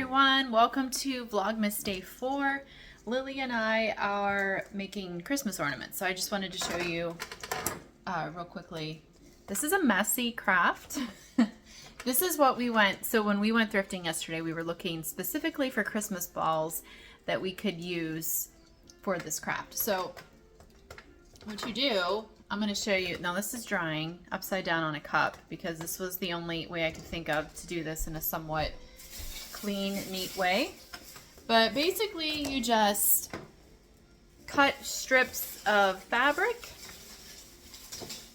everyone, welcome to Vlogmas Day 4. Lily and I are making Christmas ornaments, so I just wanted to show you real quickly. This is a messy craft. This is what so when we went thrifting yesterday, we were looking specifically for Christmas balls that we could use for this craft. So what you do, I'm going to show you, now this is drying upside down on a cup because this was the only way I could think of to do this in a somewhat clean, neat way. But basically you just cut strips of fabric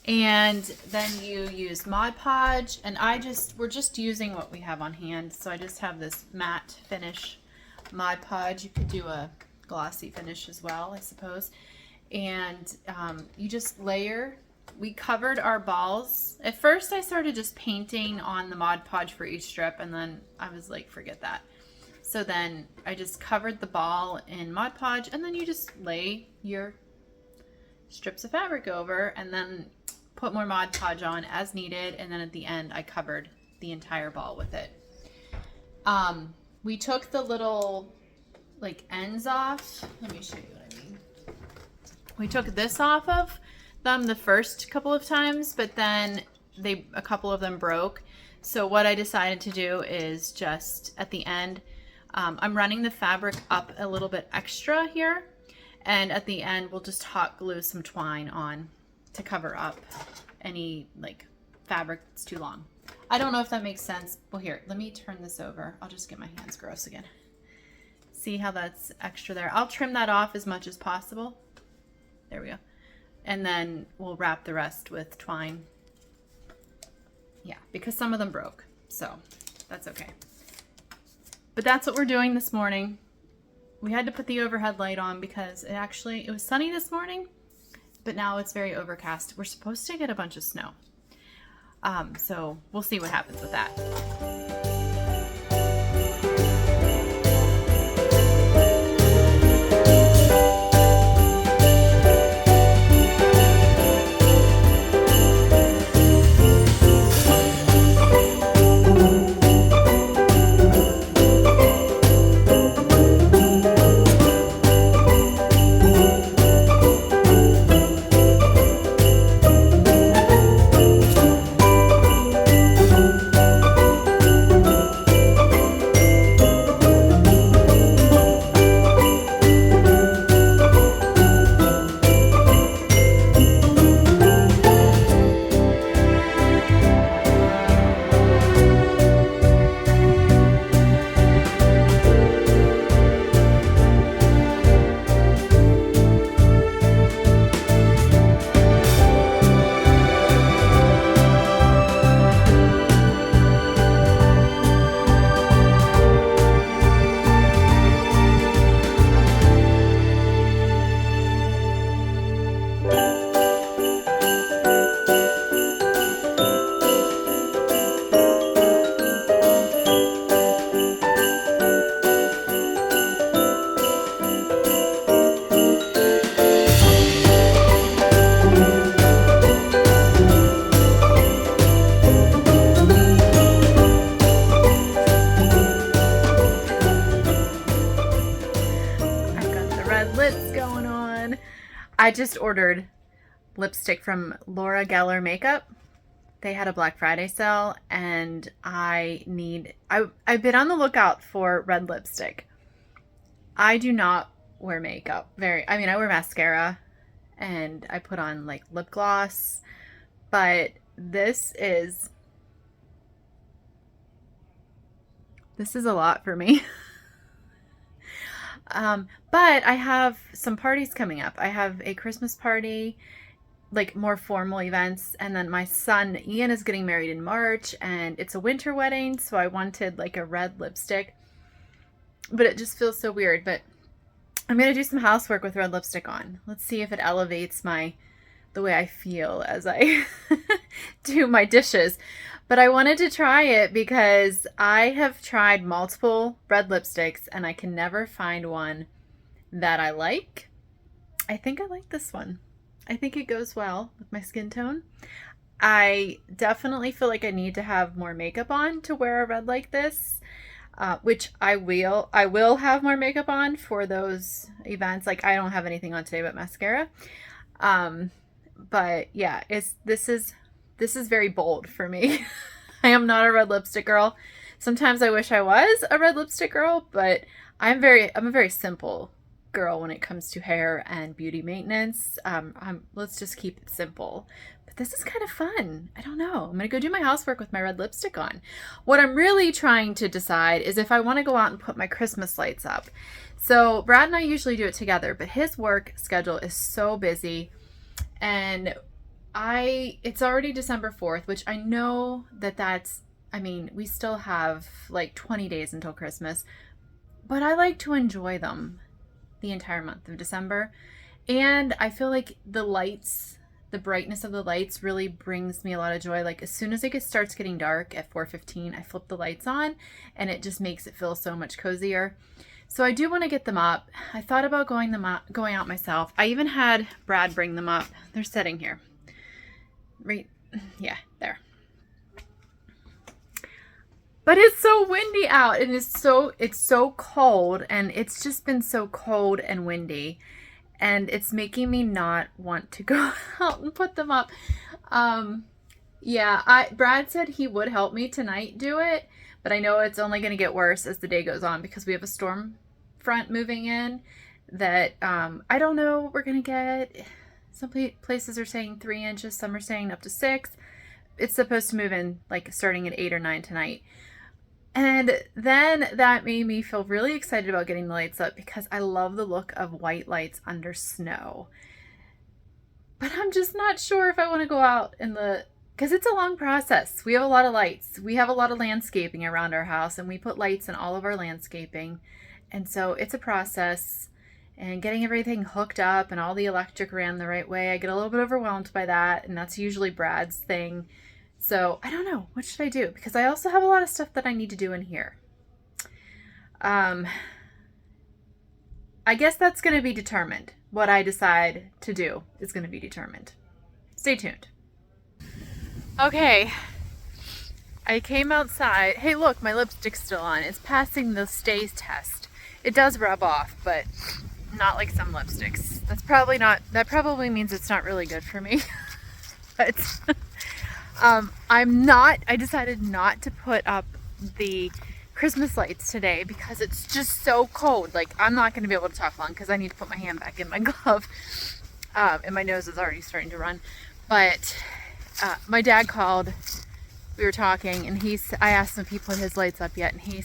and then you use Mod Podge, and we're just using what we have on hand. So I just have this matte finish Mod Podge. You could do a glossy finish as well, I suppose. And you just layer. We covered our balls. At first I started just painting on the Mod Podge for each strip, and then I was like, forget that. So then I just covered the ball in Mod Podge, and then you just lay your strips of fabric over and then put more Mod Podge on as needed, and then at the end I covered the entire ball with it. We took the little like ends off. Let me show you what I mean. We took this off of them the first couple of times, but then a couple of them broke. So what I decided to do is just at the end, I'm running the fabric up a little bit extra here, and at the end we'll just hot glue some twine on to cover up any like fabric that's too long. I don't know if that makes sense. Well, here, let me turn this over. I'll just get my hands gross again. See how that's extra there? I'll trim that off as much as possible. There we go. And then we'll wrap the rest with twine. Yeah, because some of them broke, so that's okay. But that's what we're doing this morning. We had to put the overhead light on because it was sunny this morning, but now it's very overcast. We're supposed to get a bunch of snow. So we'll see what happens with that. I just ordered lipstick from Laura Geller Makeup. They had a Black Friday sale, and I've been on the lookout for red lipstick. I do not wear makeup I wear mascara and I put on like lip gloss, but this is a lot for me. But I have some parties coming up. I have a Christmas party, like more formal events, and then my son Ian is getting married in March, and it's a winter wedding, so I wanted like a red lipstick, but it just feels so weird. But I'm gonna do some housework with red lipstick on. Let's see if it elevates the way I feel as I do my dishes. But I wanted to try it because I have tried multiple red lipsticks and I can never find one that I like. I think I like this one. I think it goes well with my skin tone. I definitely feel like I need to have more makeup on to wear a red like this. which I will have more makeup on for those events. Like I don't have anything on today but mascara. Um, but yeah, this is very bold for me. I am not a red lipstick girl. Sometimes I wish I was a red lipstick girl, but I'm a very simple girl when it comes to hair and beauty maintenance. Let's just keep it simple. But this is kind of fun. I don't know. I'm gonna go do my housework with my red lipstick on. What I'm really trying to decide is if I want to go out and put my Christmas lights up. So Brad and I usually do it together, but his work schedule is so busy, and it's already December 4th, which I know I mean, we still have like 20 days until Christmas, but I like to enjoy them the entire month of December. And I feel like the brightness of the lights really brings me a lot of joy. Like as soon as it starts getting dark at 4:15, I flip the lights on and it just makes it feel so much cozier. So I do want to get them up. I thought about going out myself. I even had Brad bring them up. They're sitting here. Right, yeah, there. But it's so windy out, and it's so cold, and it's just been so cold and windy, and it's making me not want to go out and put them up. Yeah, Brad said he would help me tonight do it, but I know it's only going to get worse as the day goes on because we have a storm front moving in that I don't know what we're going to get. Some places are saying 3 inches, some are saying up to 6. It's supposed to move in like starting at 8 or 9 tonight. And then that made me feel really excited about getting the lights up because I love the look of white lights under snow. But I'm just not sure if I want to go out because it's a long process. We have a lot of lights. We have a lot of landscaping around our house, and we put lights in all of our landscaping. And so it's a process. And getting everything hooked up and all the electric ran the right way, I get a little bit overwhelmed by that, and that's usually Brad's thing. So I don't know, what should I do? Because I also have a lot of stuff that I need to do in here. I guess that's going to be determined. What I decide to do is going to be determined. Stay tuned. Okay, I came outside. Hey, look, my lipstick's still on. It's passing the stays test. It does rub off, but not like some lipsticks. That probably means it's not really good for me. But I decided not to put up the Christmas lights today because it's just so cold. Like I'm not going to be able to talk long because I need to put my hand back in my glove. And my nose is already starting to run. But my dad called. We were talking, and I asked him if he put his lights up yet, and he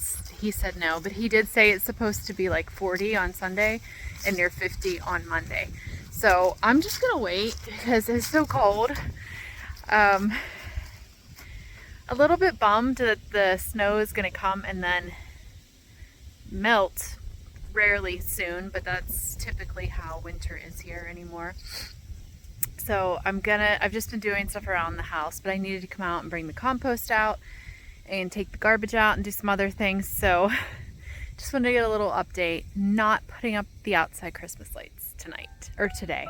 said no, but he did say it's supposed to be like 40 on Sunday and near 50 on Monday. So I'm just gonna wait because it's so cold. A little bit bummed that the snow is gonna come and then melt rarely soon, but that's typically how winter is here anymore. So I've just been doing stuff around the house, but I needed to come out and bring the compost out and take the garbage out and do some other things. So just wanted to get a little update, not putting up the outside Christmas lights tonight or today.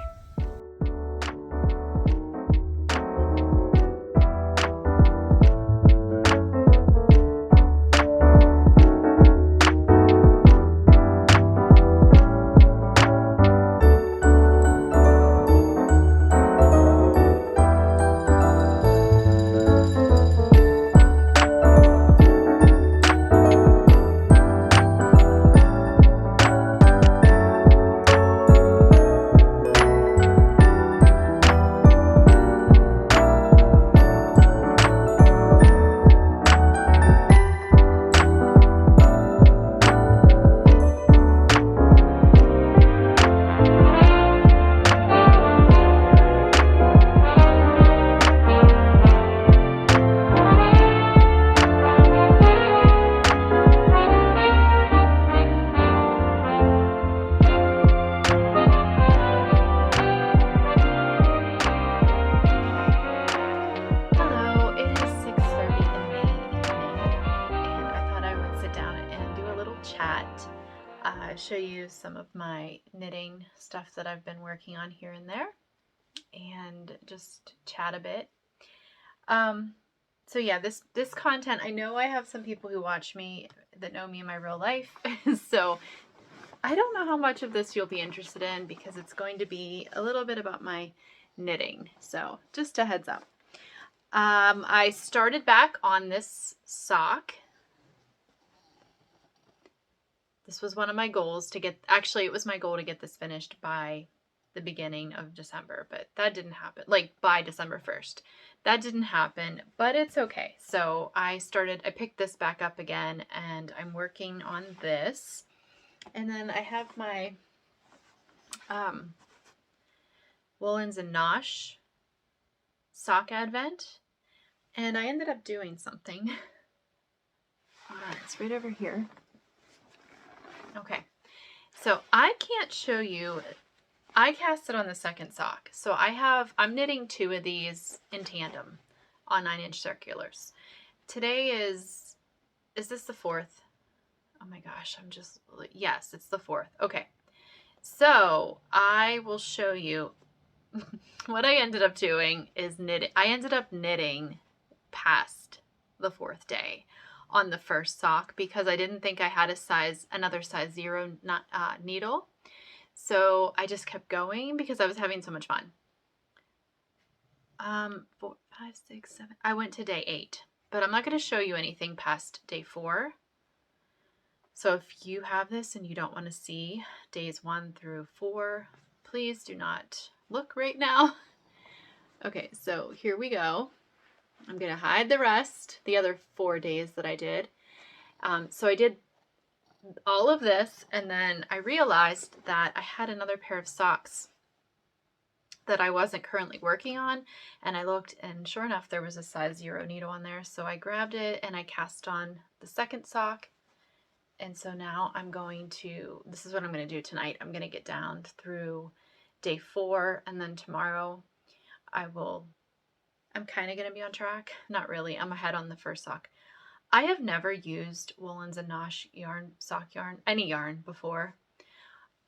Show you some of my knitting stuff that I've been working on here and there, and just chat a bit. So yeah, this content, I know I have some people who watch me that know me in my real life. So I don't know how much of this you'll be interested in because it's going to be a little bit about my knitting. So just a heads up. I started back on this sock. This was one of my goals to get, actually it was my goal to get this finished by the beginning of December, but that didn't happen, like by December 1st. That didn't happen, but it's okay. So I picked this back up again and I'm working on this. And then I have my Woolens and Nosh sock advent, and I ended up doing something. It's right over here. Okay, so I can't show you. I cast it on the second sock. So I'm knitting 2 of these in tandem on 9-inch circulars. Today is this the 4th? Oh my gosh, yes, it's the 4th. Okay, so I will show you what I ended up doing is knitting. I ended up knitting past the 4th day on the first sock because I didn't think I had another size 0 needle. So I just kept going because I was having so much fun. 4, 5, 6, 7. I went to day 8, but I'm not going to show you anything past day 4. So if you have this and you don't want to see days 1 through 4, please do not look right now. Okay, so here we go. I'm going to hide the rest, the other 4 days that I did. So I did all of this, and then I realized that I had another pair of socks that I wasn't currently working on, and I looked, and sure enough there was a size 0 needle on there, so I grabbed it and I cast on the second sock. And so now this is what I'm going to do tonight. I'm going to get down through day 4, and then tomorrow I'm kind of going to be on track. Not really. I'm ahead on the first sock. I have never used Woolens and Nosh yarn, sock yarn, any yarn before.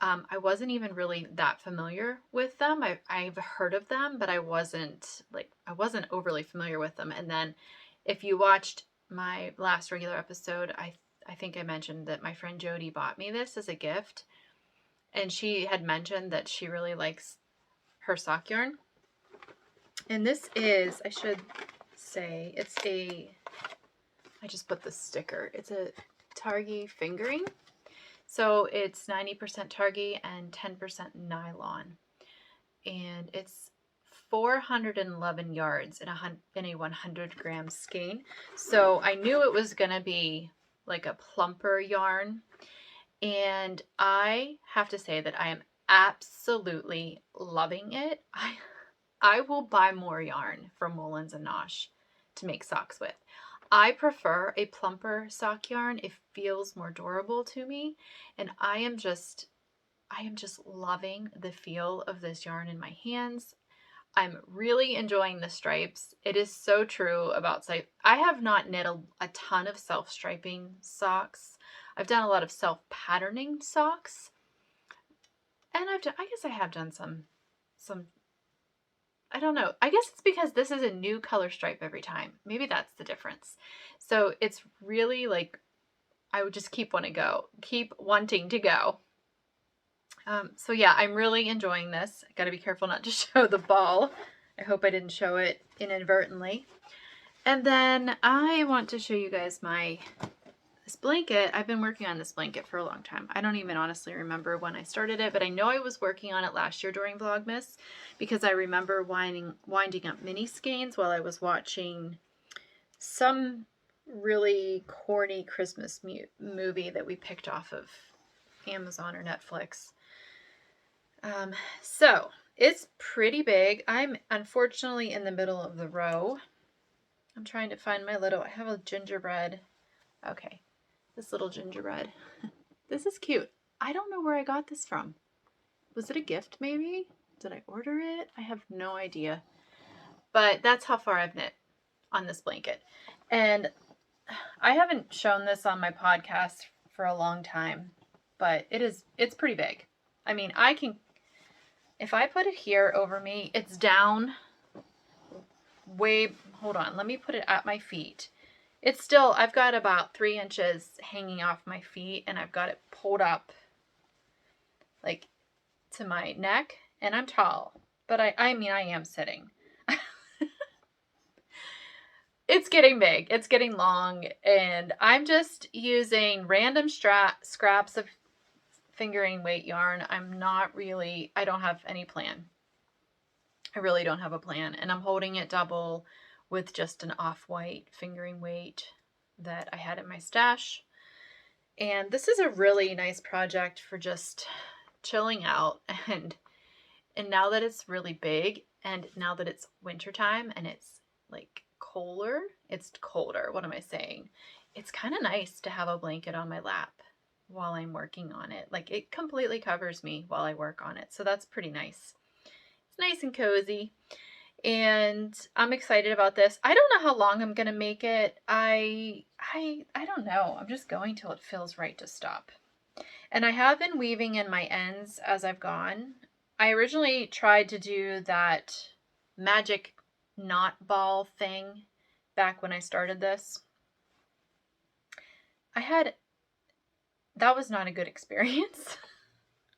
I wasn't even really that familiar with them. I've heard of them, but I wasn't overly familiar with them. And then if you watched my last regular episode, I think I mentioned that my friend Jody bought me this as a gift. And she had mentioned that she really likes her sock yarn. And this is, I should say, I just put the sticker. It's a Targhee fingering. So it's 90% Targhee and 10% nylon. And it's 411 yards in a 100 gram skein. So I knew it was going to be like a plumper yarn. And I have to say that I am absolutely loving it. I will buy more yarn from Woolens and Nosh to make socks with. I prefer a plumper sock yarn. It feels more durable to me, and I am just loving the feel of this yarn in my hands. I'm really enjoying the stripes. It is so true about I have not knit a ton of self-striping socks. I've done a lot of self-patterning socks, and I guess I have done some I don't know. I guess it's because this is a new color stripe every time. Maybe that's the difference. So it's really like, I would just keep wanting to go. So yeah, I'm really enjoying this. I gotta be careful not to show the ball. I hope I didn't show it inadvertently. And then I want to show you guys this blanket. I've been working on this blanket for a long time. I don't even honestly remember when I started it, but I know I was working on it last year during Vlogmas because I remember winding up mini skeins while I was watching some really corny Christmas movie that we picked off of Amazon or Netflix. So it's pretty big. I'm unfortunately in the middle of the row. I'm trying to find I have a gingerbread. Okay. This little gingerbread. This is cute. I don't know where I got this from. Was it a gift maybe? Did I order it? I have no idea. But that's how far I've knit on this blanket. And I haven't shown this on my podcast for a long time, but it's pretty big. I mean, if I put it here over me, it's down way, hold on, let me put it at my feet. It's still, I've got about 3 inches hanging off my feet, and I've got it pulled up like to my neck, and I'm tall, but I mean, I am sitting. It's getting big, it's getting long, and I'm just using random scraps of fingering weight yarn. I don't have any plan. I really don't have a plan, and I'm holding it double with just an off-white fingering weight that I had in my stash. And this is a really nice project for just chilling out, and now that it's really big, and now that it's wintertime and it's like colder, what am I saying? It's kind of nice to have a blanket on my lap while I'm working on it. Like, it completely covers me while I work on it, so that's pretty nice. It's nice and cozy, and I'm excited about this. I don't know how long I'm gonna make it. I don't know. I'm just going till it feels right to stop. And I have been weaving in my ends as I've gone. I originally tried to do that magic knot ball thing back when I started this. That was not a good experience.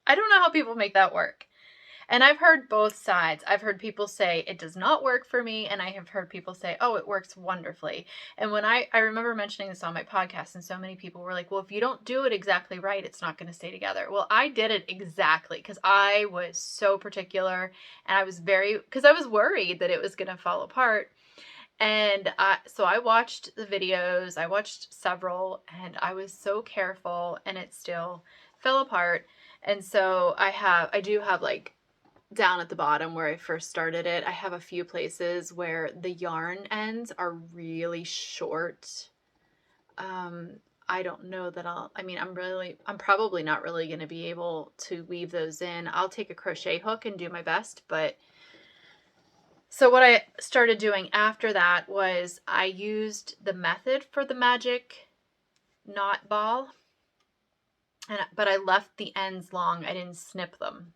I don't know how people make that work. And I've heard both sides. I've heard people say it does not work for me, and I have heard people say, oh, it works wonderfully. And when I remember mentioning this on my podcast, and so many people were like, well, if you don't do it exactly right, it's not going to stay together. Well, I did it exactly, because I was so particular, and because I was worried that it was going to fall apart. And so I watched the videos, I watched several, and I was so careful, and it still fell apart. And so I do have, like, down at the bottom where I first started it, I have a few places where the yarn ends are really short. I don't know that I'm probably not really going to be able to weave those in. I'll take a crochet hook and do my best, but so what I started doing after that was I used the method for the magic knot ball, but I left the ends long. I didn't snip them.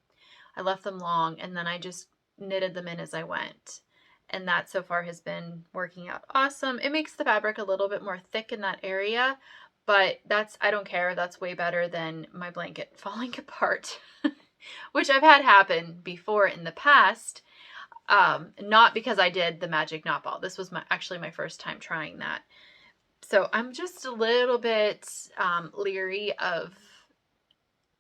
I left them long, and then I just knitted them in as I went. And that so far has been working out awesome. It makes the fabric a little bit more thick in that area, but I don't care. That's way better than my blanket falling apart, which I've had happen before in the past. Not because I did the magic knot ball. This was actually my first time trying that. So I'm just a little bit leery of,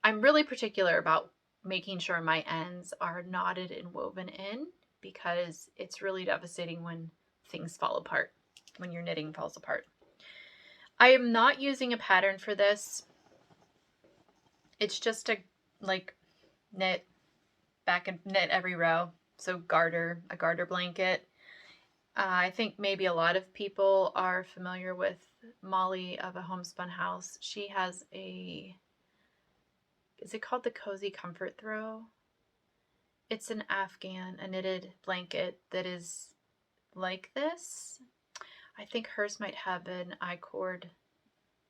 I'm really particular about making sure my ends are knotted and woven in, because it's really devastating when things fall apart, when your knitting falls apart. I am not using a pattern for this. It's just a knit back and knit every row. So a garter blanket. I think maybe a lot of people are familiar with Molly of A Homespun House. She has is it called the Cozy Comfort Throw? It's an Afghan, a knitted blanket that is like this. I think hers might have an I-cord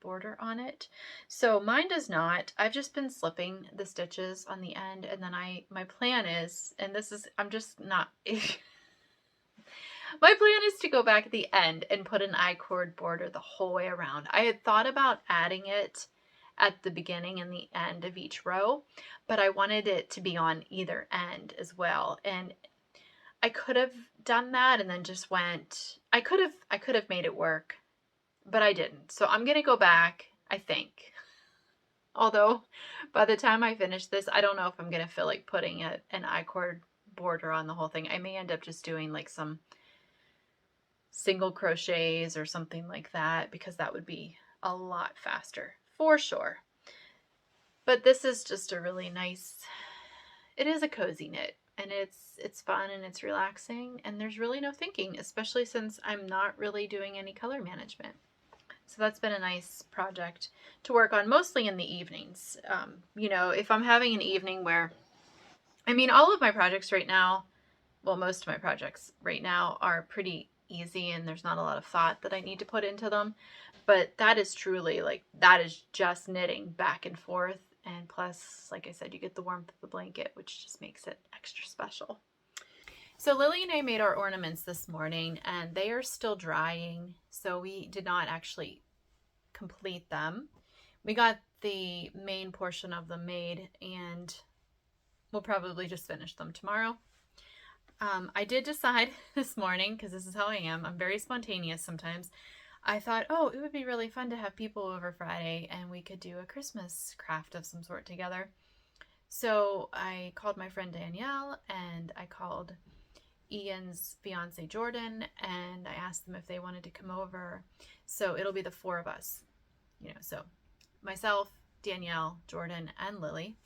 border on it. So mine does not. I've just been slipping the stitches on the end, and then my plan is, and this is, I'm just not, my plan is to go back at the end and put an I-cord border the whole way around. I had thought about adding it at the beginning and the end of each row, but I wanted it to be on either end as well. And I could have done that and then just I could have made it work, but I didn't. So I'm going to go back, I think. Although by the time I finish this, I don't know if I'm going to feel like putting an I-cord border on the whole thing. I may end up just doing like some single crochets or something like that, because that would be a lot faster for sure. But this is just a really nice, it is a cozy knit, and it's fun and it's relaxing, and there's really no thinking, especially since I'm not really doing any color management. So that's been a nice project to work on, mostly in the evenings. If I'm having an evening where, all of my projects right now, well, most of my projects right now are pretty easy, and there's not a lot of thought that I need to put into them. But that is truly, that is just knitting back and forth. And plus, like I said, you get the warmth of the blanket, which just makes it extra special. So Lily and I made our ornaments this morning and they are still drying. So we did not actually complete them. We got the main portion of them made and we'll probably just finish them tomorrow. I did decide this morning, because this is how I am, I'm very spontaneous sometimes. I thought, oh, it would be really fun to have people over Friday and we could do a Christmas craft of some sort together. So I called my friend Danielle and I called Ian's fiance Jordan and I asked them if they wanted to come over. So it'll be the four of us, so myself, Danielle, Jordan, and Lily.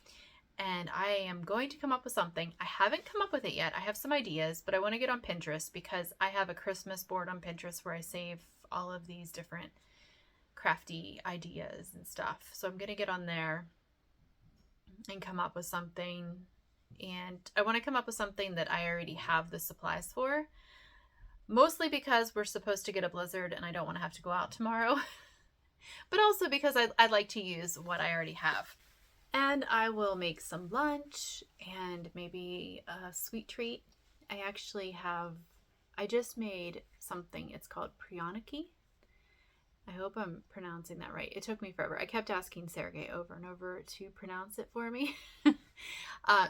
And I am going to come up with something. I haven't come up with it yet. I have some ideas, but I want to get on Pinterest because I have a Christmas board on Pinterest where I save all of these different crafty ideas and stuff. So I'm going to get on there and come up with something. And I want to come up with something that I already have the supplies for. Mostly because we're supposed to get a blizzard and I don't want to have to go out tomorrow. But also because I'd like to use what I already have. And I will make some lunch and maybe a sweet treat. I just made something. It's called prioniki. I hope I'm pronouncing that right. It took me forever. I kept asking Sergey over and over to pronounce it for me.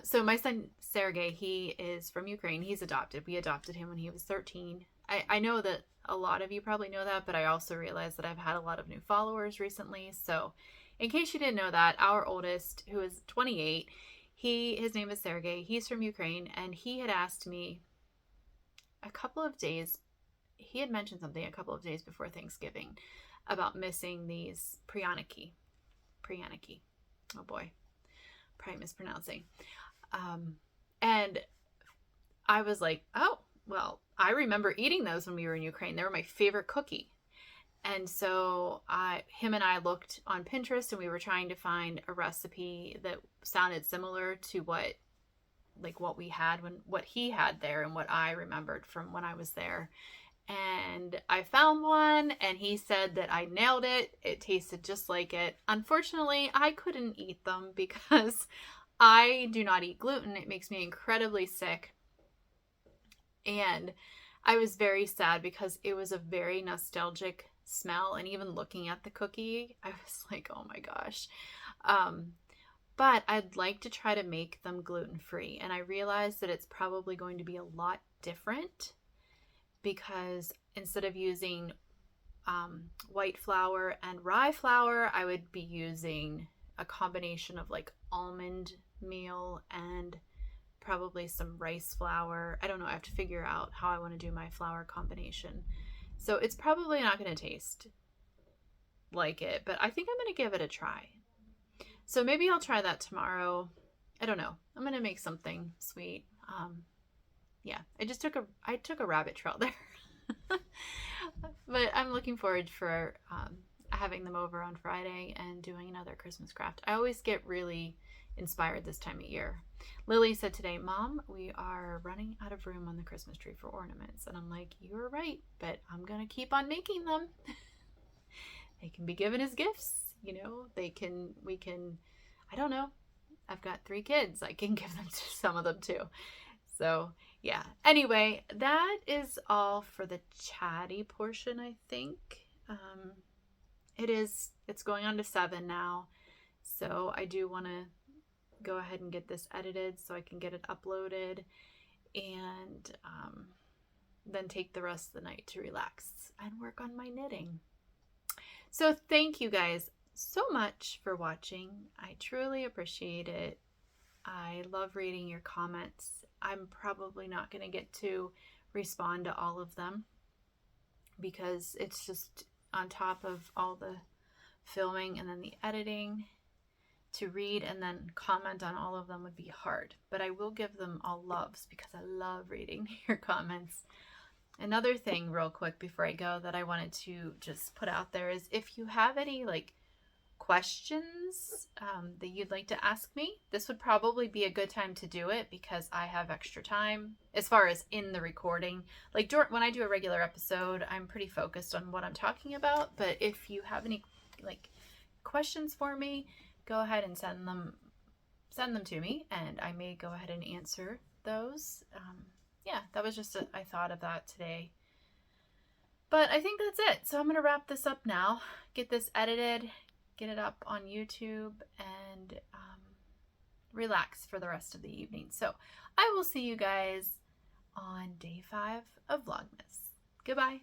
So my son Sergey, he is from Ukraine. He's adopted. We adopted him when he was 13. I know that a lot of you probably know that, but I also realized that I've had a lot of new followers recently. So in case you didn't know that, our oldest, who is 28, his name is Sergey. He's from Ukraine, and he had asked me he had mentioned something a couple of days before Thanksgiving about missing these prioniki. Oh boy, probably mispronouncing. And I was like, oh, well, I remember eating those when we were in Ukraine. They were my favorite cookie. And so him and I looked on Pinterest and we were trying to find a recipe that sounded similar to what we had what he had there and what I remembered from when I was there. And I found one and he said that I nailed it. It tasted just like it. Unfortunately, I couldn't eat them because I do not eat gluten. It makes me incredibly sick. And I was very sad because it was a very nostalgic smell, and even looking at the cookie I was like, oh my gosh. But I'd like to try to make them gluten-free, and I realized that it's probably going to be a lot different because instead of using white flour and rye flour, I would be using a combination of like almond meal and probably some rice flour. I don't know, I have to figure out how I want to do my flour combination. So it's probably not going to taste like it, but I think I'm going to give it a try. So maybe I'll try that tomorrow. I don't know. I'm going to make something sweet. Yeah, I took a rabbit trail there. But I'm looking forward for having them over on Friday and doing another Christmas craft. I always get really inspired this time of year. Lily said today, Mom, we are running out of room on the Christmas tree for ornaments. And I'm like, you are right, but I'm going to keep on making them. They can be given as gifts, we can, I don't know. I've got 3 kids. I can give them to some of them too. So yeah. Anyway, that is all for the chatty portion, I think. It's going on to 7 now. So I do want to go ahead and get this edited so I can get it uploaded and then take the rest of the night to relax and work on my knitting. So thank you guys so much for watching. I truly appreciate it. I love reading your comments. I'm probably not going to get to respond to all of them because it's just on top of all the filming and then the editing. To read and then comment on all of them would be hard, but I will give them all loves because I love reading your comments. Another thing real quick before I go that I wanted to just put out there is if you have any questions that you'd like to ask me, this would probably be a good time to do it because I have extra time as far as in the recording. When I do a regular episode, I'm pretty focused on what I'm talking about, but if you have any questions for me, go ahead and send them to me and I may go ahead and answer those. yeah, that was just I thought of that today. But I think that's it. So I'm going to wrap this up now, get this edited, get it up on YouTube, and relax for the rest of the evening. So I will see you guys on day 5 of Vlogmas. Goodbye.